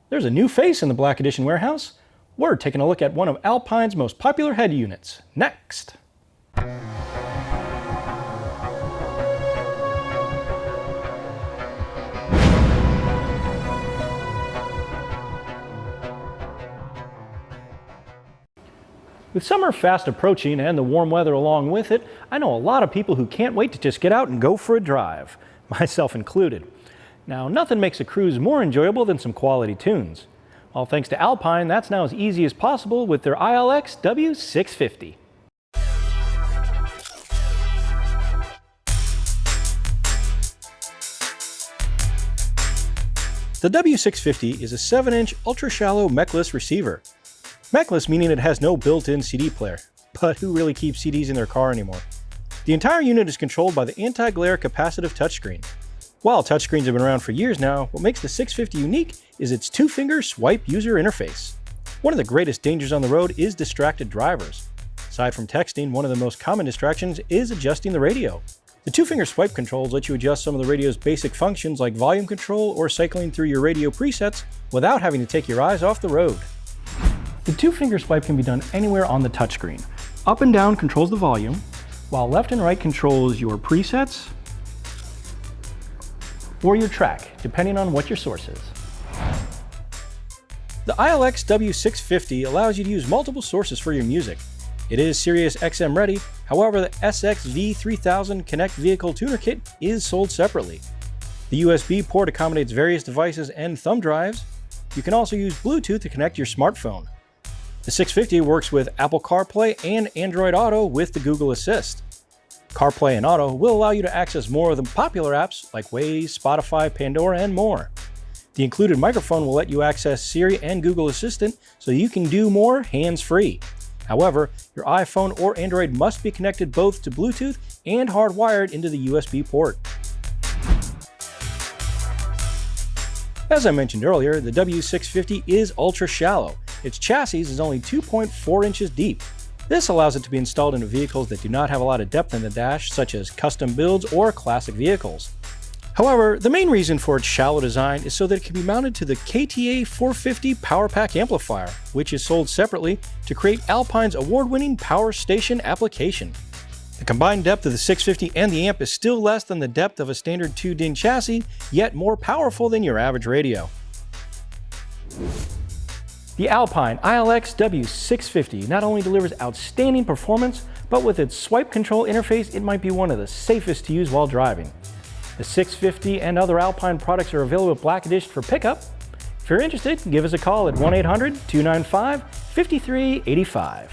There's a new face in the Black Edition warehouse. We're taking a look at one of Alpine's most popular head units. Next. With summer fast approaching and the warm weather along with it, I know a lot of people who can't wait to just get out and go for a drive, myself included. Now, nothing makes a cruise more enjoyable than some quality tunes. Well, thanks to Alpine, that's now as easy as possible with their iLX-W650. The W650 is a 7-inch ultra-shallow mechless receiver. Mechless meaning it has no built-in CD player, but who really keeps CDs in their car anymore? The entire unit is controlled by the anti-glare capacitive touchscreen. While touchscreens have been around for years now, what makes the 650 unique is its 2-finger swipe user interface. One of the greatest dangers on the road is distracted drivers. Aside from texting, one of the most common distractions is adjusting the radio. The 2-finger swipe controls let you adjust some of the radio's basic functions like volume control or cycling through your radio presets without having to take your eyes off the road. The 2-finger swipe can be done anywhere on the touchscreen. Up and down controls the volume, while left and right controls your presets or your track, depending on what your source is. The iLX-W650 allows you to use multiple sources for your music. It is Sirius XM ready, however the SXV3000 Connect Vehicle Tuner Kit is sold separately. The USB port accommodates various devices and thumb drives. You can also use Bluetooth to connect your smartphone. The 650 works with Apple CarPlay and Android Auto with the Google Assist. CarPlay and Auto will allow you to access more of the popular apps like Waze, Spotify, Pandora, and more. The included microphone will let you access Siri and Google Assistant so you can do more hands-free. However, your iPhone or Android must be connected both to Bluetooth and hardwired into the USB port. As I mentioned earlier, the W650 is ultra shallow. Its chassis is only 2.4 inches deep. This allows it to be installed into vehicles that do not have a lot of depth in the dash, such as custom builds or classic vehicles. However, the main reason for its shallow design is so that it can be mounted to the KTA 450 PowerPack amplifier, which is sold separately to create Alpine's award-winning power station application. The combined depth of the 650 and the amp is still less than the depth of a standard 2-DIN chassis, yet more powerful than your average radio. The Alpine iLX-W650 not only delivers outstanding performance, but with its swipe control interface, it might be one of the safest to use while driving. The 650 and other Alpine products are available at Black Edition for pickup. If you're interested, give us a call at 1-800-295-5385.